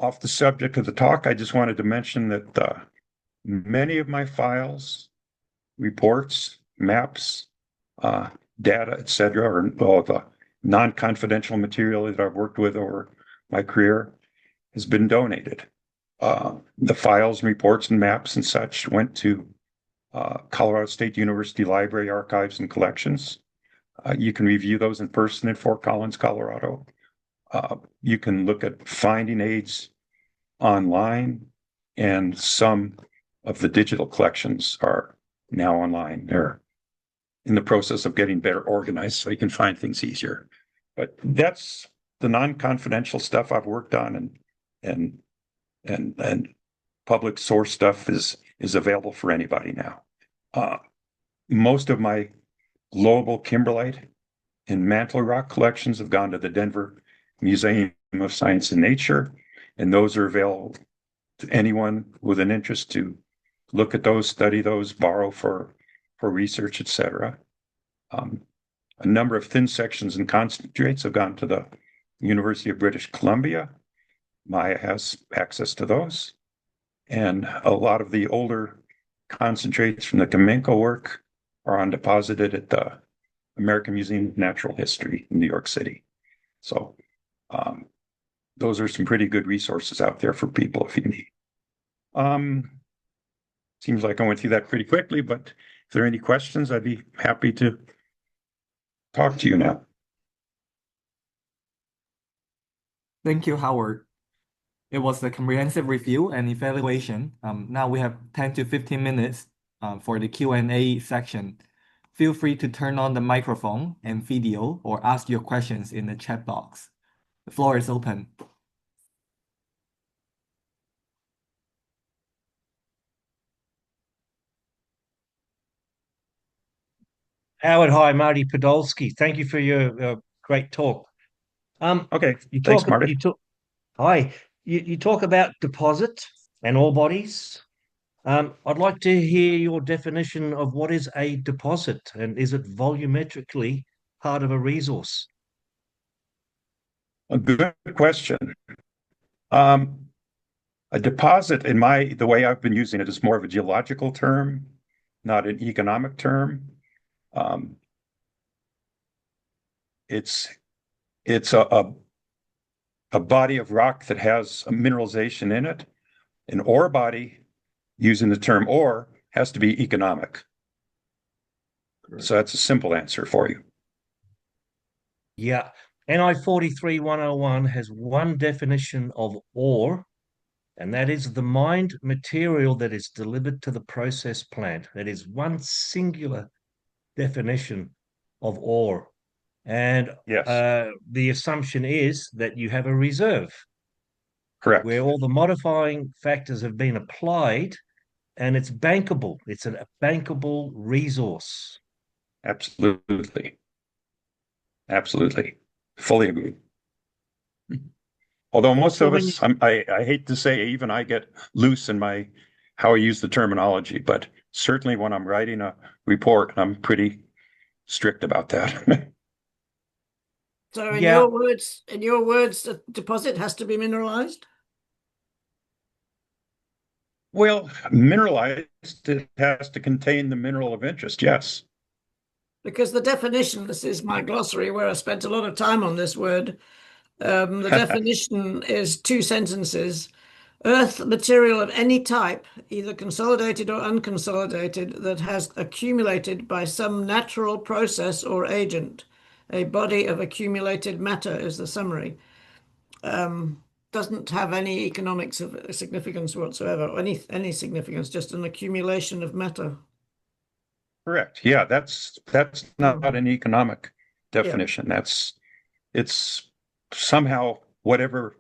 Off the subject of the talk, I just wanted to mention that many of my files, reports, maps, data, etc., or all the non-confidential material that I've worked with over my career has been donated. The files, reports, and maps and such went to Colorado State University Library Archives and Collections. You can review those in person in Fort Collins, Colorado. You can look at finding aids online, and some of the digital collections are now online. They're in the process of getting better organized so you can find things easier. But that's the non-confidential stuff I've worked on, and public source stuff is available for anybody now. Most of my global kimberlite and mantle rock collections have gone to the Denver Museum of Science and Nature, and those are available to anyone with an interest to look at those, study those, borrow for research, etc. A number of thin sections and concentrates have gone to the University of British Columbia. Maya has access to those. And a lot of the older concentrates from the Kamenko work are undeposited at the American Museum of Natural History in New York City. So those are some pretty good resources out there for people if you need. Seems like I went through that pretty quickly, but if there are any questions, I'd be happy to talk to you now. Thank you, Howard. It was a comprehensive review and evaluation. Now we have 10 to 15 minutes for the Q&A section. Feel free to turn on the microphone and video or ask your questions in the chat box. The floor is open. Howard, hi, Marty Podolsky. Thank you for your great talk. Okay, You thanks, talk, Marty. you talk, hi, you talk about deposit and ore bodies. I'd like to hear your definition of what is a deposit, and is it volumetrically part of a resource? A good question. A deposit, the way I've been using it, is more of a geological term, not an economic term. It's a body of rock that has a mineralization in it. An ore body, using the term ore, has to be economic. Correct. So that's a simple answer for you. Yeah. NI 43-101 has one definition of ore, and that is the mined material that is delivered to the process plant. That is one singular definition of ore. And yes, the assumption is that you have a reserve. Correct. Where all the modifying factors have been applied, and it's bankable. It's a bankable resource. Absolutely. Absolutely. Fully agree. Although most of us, I hate to say, even I get loose in how I use the terminology, but certainly when I'm writing a report, I'm pretty strict about that. So in your words, the deposit has to be mineralized? Well, mineralized, it has to contain the mineral of interest, yes. Because the definition, this is my glossary where I spent a lot of time on this word. The definition is two sentences. Earth material of any type, either consolidated or unconsolidated, that has accumulated by some natural process or agent. A body of accumulated matter is the summary. Doesn't have any economics of significance whatsoever, or any significance, just an accumulation of matter. Correct. Yeah, that's not an economic definition. It's somehow whatever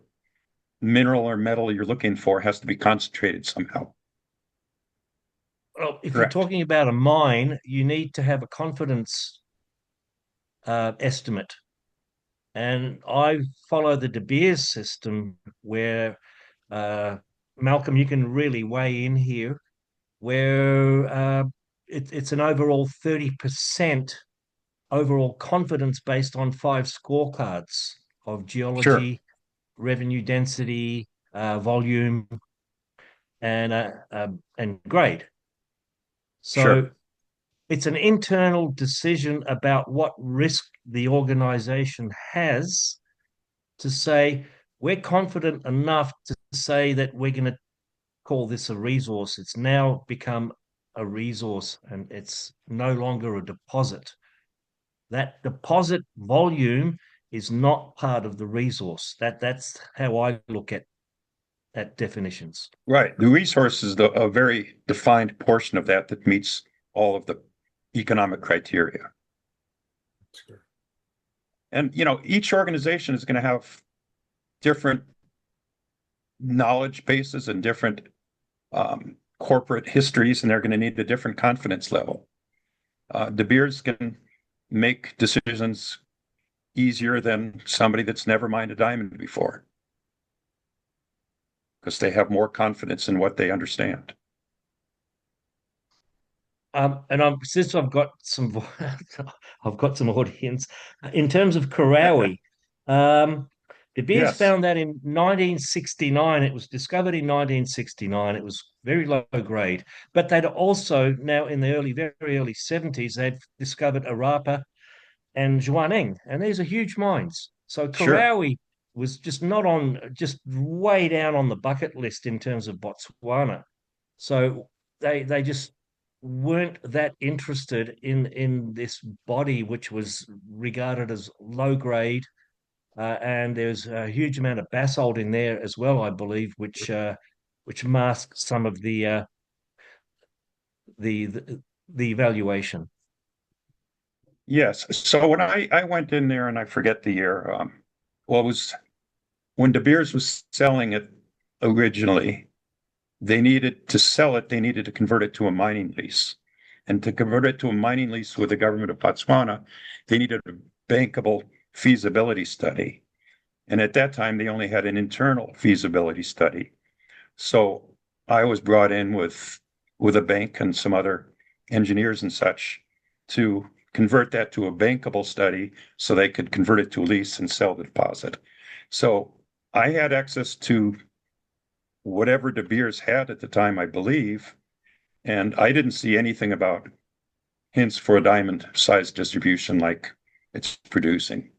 mineral or metal you're looking for has to be concentrated somehow. Well, if Correct. you're talking about a mine, you need to have a confidence estimate. And I follow the De Beers system where, Malcolm, you can really weigh in here, where it's an overall 30% overall confidence based on 5 scorecards of geology, revenue density, volume, and grade. So it's an internal decision about what risk the organization has to say, we're confident enough to say that we're going to call this a resource. It's now become a resource and it's no longer a deposit. That deposit volume is not part of the resource. That's how I look at definitions. Right. The resource is a very defined portion of that meets all of the economic criteria. And, each organization is going to have different knowledge bases and different corporate histories, and they're going to need a different confidence level. De Beers can make decisions easier than somebody that's never mined a diamond before, because they have more confidence in what they understand. Since I've got some audience in terms of Karawi. De Beers found that in 1969. It was discovered in 1969. It was very low grade, but they'd also now in the very early 70s they'd discovered Arapa and Zhuaneng, and these are huge mines. So Karawi was just way down on the bucket list in terms of Botswana. So they just weren't that interested in this body, which was regarded as low grade, and there's a huge amount of basalt in there as well, I believe, which masks some of the evaluation. Yes. So when I went in there, and I forget the year, it was when De Beers was selling it originally. They needed to sell it. They needed to convert it to a mining lease, and to convert it to a mining lease with the government of Botswana, they needed a bankable feasibility study. And at that time, they only had an internal feasibility study. So I was brought in with a bank and some other engineers and such to convert that to a bankable study so they could convert it to a lease and sell the deposit. So I had access to whatever De Beers had at the time, I believe, and I didn't see anything about hints for a diamond size distribution like it's producing.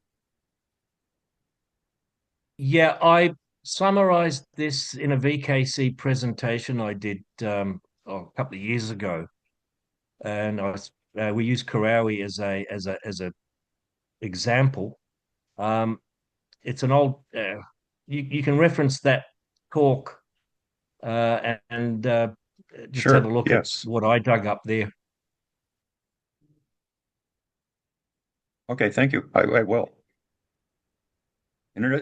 Yeah, I summarized this in a VKC presentation I did a couple of years ago, and we used Karawi as a example. It's an old. You can reference that talk and just have a look at what I dug up there. Okay, thank you. I will.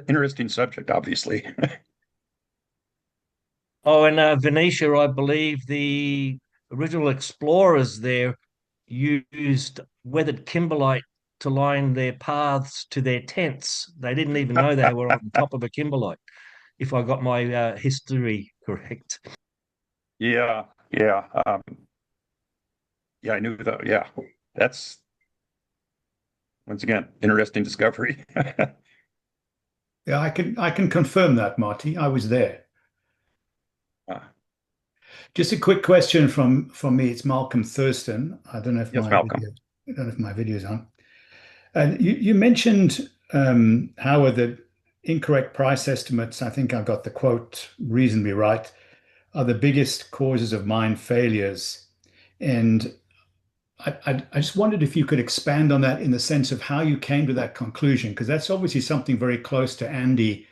Interesting subject, obviously. Oh, and Venetia, I believe the original explorers there used weathered kimberlite to line their paths to their tents. They didn't even know they were on top of a kimberlite, if I got my history correct. Yeah. I knew that. Yeah, that's, once again, interesting discovery. Yeah, I can confirm that, Marty. I was there. Just a quick question from me. It's Malcolm Thurston. I don't know if my video's on. And you mentioned, Howard, that incorrect price estimates, I think I got the quote reasonably right, are the biggest causes of mine failures. And I just wondered if you could expand on that in the sense of how you came to that conclusion, because that's obviously something very close to Andy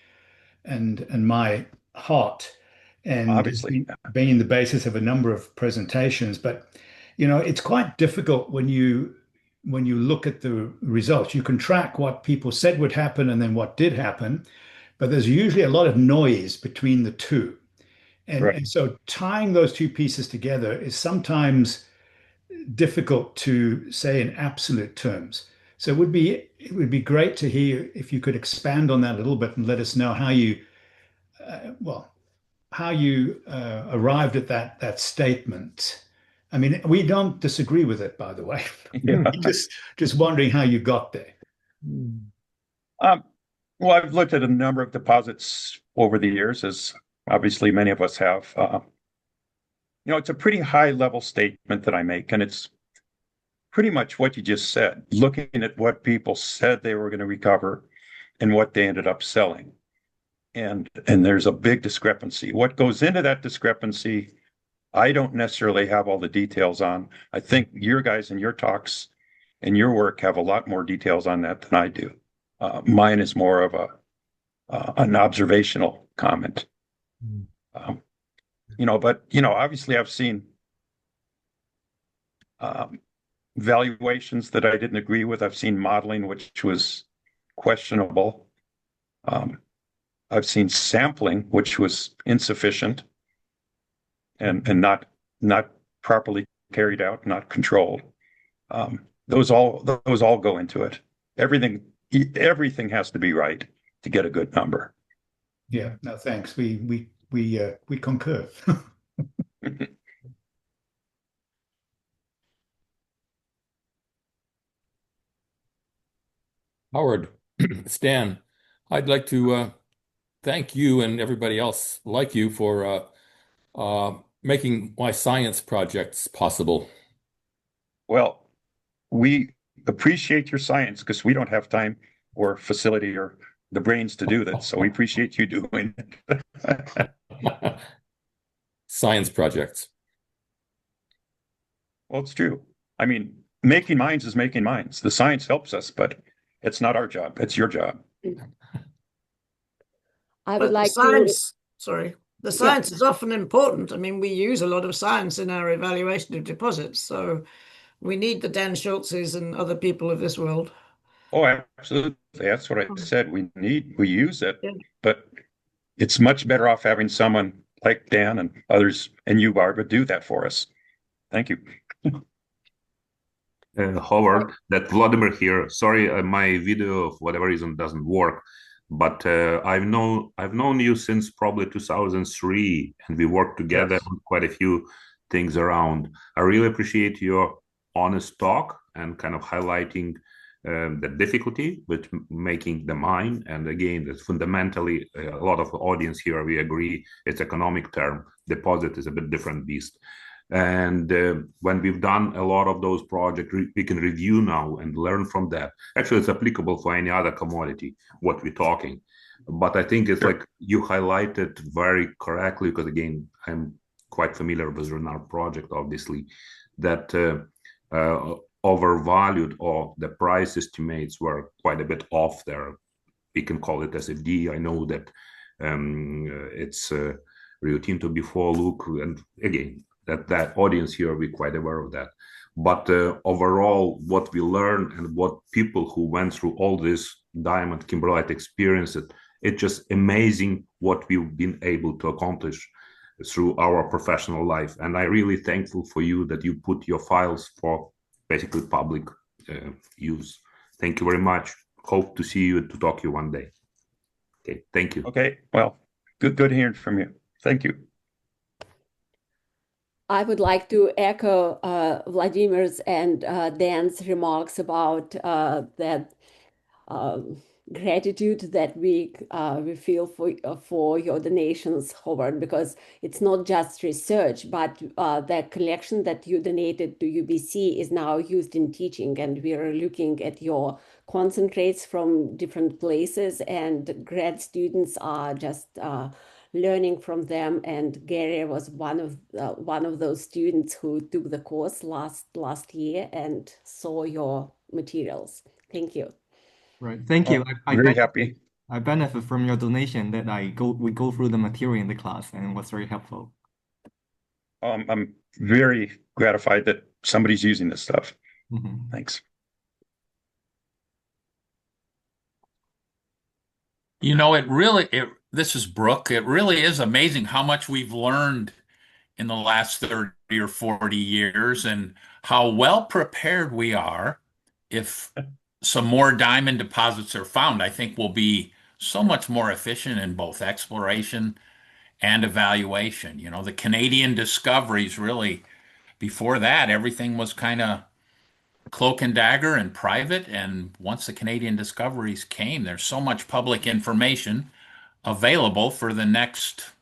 and my heart, and has Obviously. been the basis of a number of presentations. But it's quite difficult when you look at the results. You can track what people said would happen and then what did happen, but there's usually a lot of noise between the two. Right. And so tying those two pieces together is sometimes difficult to say in absolute terms. So it would be great to hear if you could expand on that a little bit and let us know how you arrived at that statement. I mean, we don't disagree with it, by the way. Yeah. Just wondering how you got there. Um, well, I've looked at a number of deposits over the years, as obviously many of us have. It's a pretty high level statement that I make, and it's pretty much what you just said, looking at what people said they were going to recover and what they ended up selling. And there's a big discrepancy. What goes into that discrepancy, I don't necessarily have all the details on. I think your guys and your talks and your work have a lot more details on that than I do. Mine is more of an observational comment. But obviously I've seen valuations that I didn't agree with. I've seen modeling which was questionable. I've seen sampling which was insufficient and not properly carried out, not controlled. Those all go into it. Everything has to be right to get a good number. Yeah, no, thanks. We concur. Howard, Stan, I'd like to thank you and everybody else like you for making my science projects possible. Well, we appreciate your science because we don't have time or facility or the brains to do that. So we appreciate you doing it. Science projects. Well, it's true. I mean, making minds is making minds. The science helps us, but it's not our job. It's your job. I But would the like to, science, sorry, the science is often important. I mean, we use a lot of science in our evaluation of deposits, so we need the Dan Schultzes and other people of this world. Oh, absolutely. That's what I said. We use it, Yeah. but it's much better off having someone like Dan and others and you, Barbara, do that for us. Thank you. Howard, that Vladimir here. Sorry, my video for whatever reason doesn't work, but I've known you since probably 2003, and we worked together Yes. on quite a few things around. I really appreciate your honest talk and kind of highlighting the difficulty with making the mine. And again, that's fundamentally a lot of the audience here, we agree it's economic term. Deposit is a bit different beast. And when we've done a lot of those projects, we can review now and learn from that. Actually, it's applicable for any other commodity, what we're talking. But I think it's like you highlighted very correctly, because again, I'm quite familiar with Renard project, obviously, that overvalued, or the price estimates were quite a bit off there. We can call it SFD. I know that it's Rio Tinto before look, and again, that audience here, we're quite aware of that. But overall, what we learned and what people who went through all this diamond kimberlite experience, it's just amazing what we've been able to accomplish through our professional life. And I'm really thankful for you that you put your files for basically public use. Thank you very much. Hope to see you, to talk to you one day. Okay, thank you. Okay, well, good hearing from you. Thank you. I would like to echo Vladimir's and Dan's remarks about that gratitude that we feel for your donations, Howard, because it's not just research, but the collection that you donated to UBC is now used in teaching, and we are looking at your concentrates from different places, and grad students are just learning from them. And Gary was one of those students who took the course last year and saw your materials. Thank you. Right. Thank you. Very happy. I benefit from your donation that we go through the material in the class, and it was very helpful. I'm very gratified that somebody's using this stuff. Mhm. Thanks. You know, this is Brooke. It really is amazing how much we've learned in the last 30 or 40 years and how well prepared we are if some more diamond deposits are found. I think we'll be so much more efficient in both exploration and evaluation. You know, the Canadian discoveries really, before that, everything was kind of cloak and dagger and private. And once the Canadian discoveries came, there's so much public information available for the next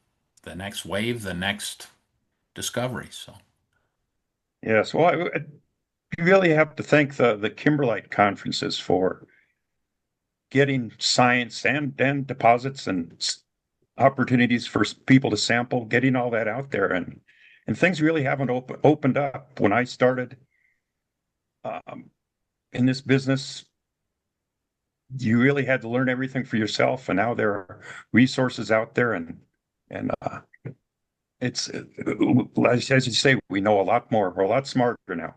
wave, the next discovery. So Yes, well, you really have to thank the Kimberlite conferences for getting science and deposits and opportunities for people to sample, getting all that out there, and things really haven't opened up. When I started in this business, you really had to learn everything for yourself, and now there are resources out there, and it's as you say, we know a lot more. We're a lot smarter now,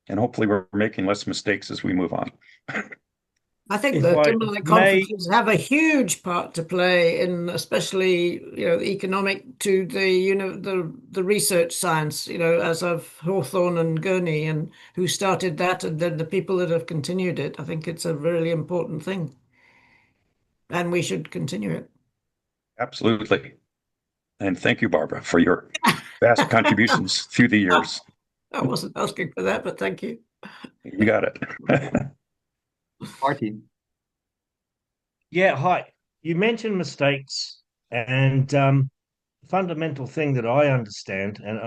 and hopefully we're making less mistakes as we move on. I think If the I Kimberlite may- conferences have a huge part to play in, especially economic to the research science. As of Hawthorne and Gurney, and who started that, and then the people that have continued it. I think it's a really important thing, and we should continue it. Absolutely, and thank you, Barbara, for your vast contributions through the years. I wasn't asking for that, but thank you. You got it. Marty. Yeah, hi. You mentioned mistakes, and fundamental thing that I understand, and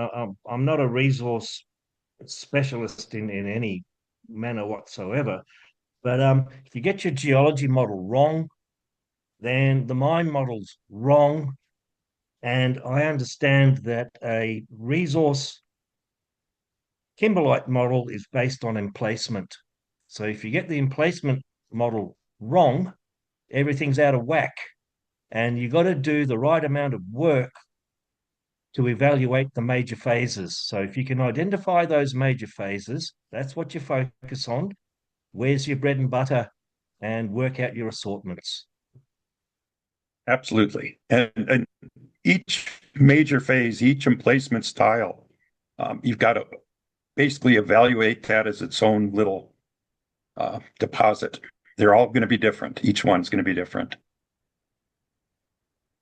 I'm not a resource specialist in any manner whatsoever, but if you get your geology model wrong, then the mine model's wrong. And I understand that a resource kimberlite model is based on emplacement. So if you get the emplacement model wrong, everything's out of whack. And you got to do the right amount of work to evaluate the major phases. So if you can identify those major phases, that's what you focus on. Where's your bread and butter, and work out your assortments. Absolutely. And each major phase, each emplacement style, you've got to basically evaluate that as its own little deposit. They're all going to be different. Each one's going to be different.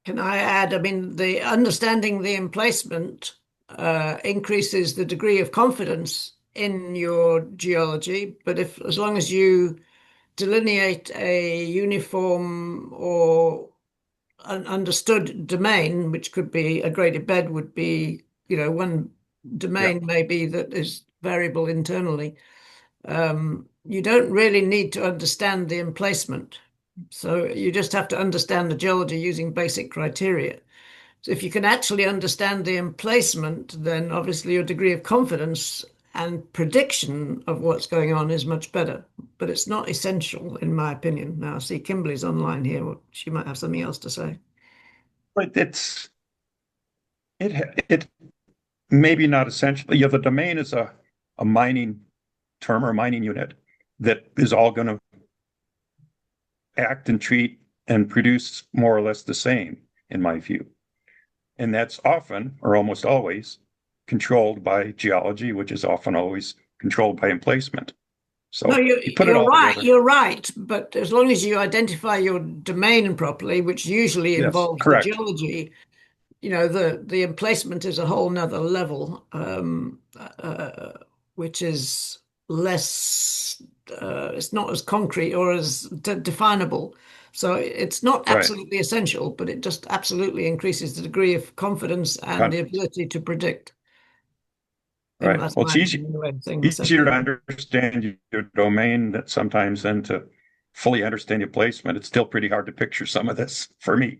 Can I add? I mean, the understanding the emplacement increases the degree of confidence in your geology. But as long as you delineate a uniform or an understood domain, which could be a graded bed, would be, one domain maybe that is variable internally. You don't really need to understand the emplacement. So you just have to understand the geology using basic criteria. So if you can actually understand the emplacement, then obviously your degree of confidence and prediction of what's going on is much better. But it's not essential, in my opinion. Now, I see Kimberly's online here. She might have something else to say. But it maybe not essential. Yeah, the domain is a mining term or a mining unit that is all going to act and treat and produce more or less the same, in my view. And that's often, or almost always, controlled by geology, which is often always controlled by emplacement. So no, you put it all right. together. You're right. But as long as you identify your domain properly, which usually involves the geology, the emplacement is a whole nother level, which is less it's not as concrete or as definable. So it's not Right. absolutely essential, but it just absolutely increases the degree of confidence and the ability to predict. Right. That's Well, my it's way of saying the same easier to thing. understand your domain that sometimes than to fully understand your placement. It's still pretty hard to picture some of this for me.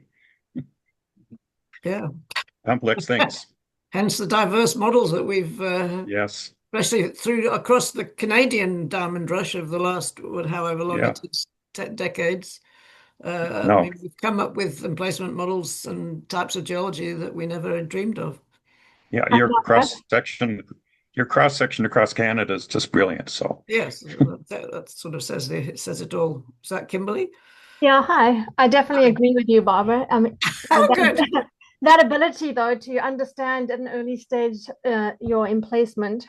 Yeah. Complex things. Hence the diverse models that we've Yes. especially across the Canadian diamond rush of the last however long Yeah. it is, decades. I No. mean, we've come up with emplacement models and types of geology that we never dreamed of. Yeah, your cross section across Canada is just brilliant. So Yes, that sort of says it all. Is that Kimberly? Yeah, hi. I definitely agree with you, Barbara. I mean, Oh, good. that ability, though, to understand at an early stage your emplacement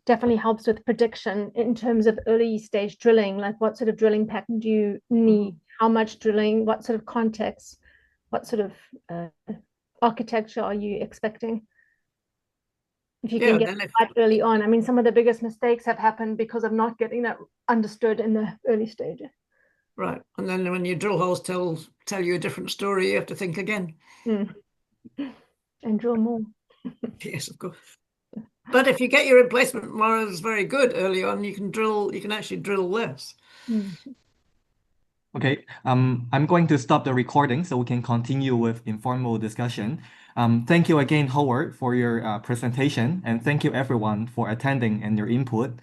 definitely helps with prediction in terms of early stage drilling. Like, what sort of drilling pattern do you need? How much drilling? What sort of context? What sort of architecture are you expecting? If you can get that early on. I mean, some of the biggest mistakes have happened because of not getting that understood in the early stages. Right. And then when your drill holes tell you a different story, you have to think again. And drill more. Yes, of course. But if you get your emplacement models very good early on, you can actually drill less. Okay, I'm going to stop the recording so we can continue with informal discussion. Thank you again, Howard, for your presentation, and thank you everyone for attending and your input.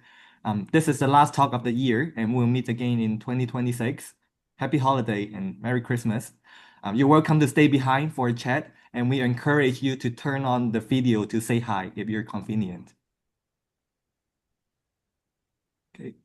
This is the last talk of the year, and we'll meet again in 2026. Happy holiday and Merry Christmas. You're welcome to stay behind for a chat, and we encourage you to turn on the video to say hi if you're convenient. Okay.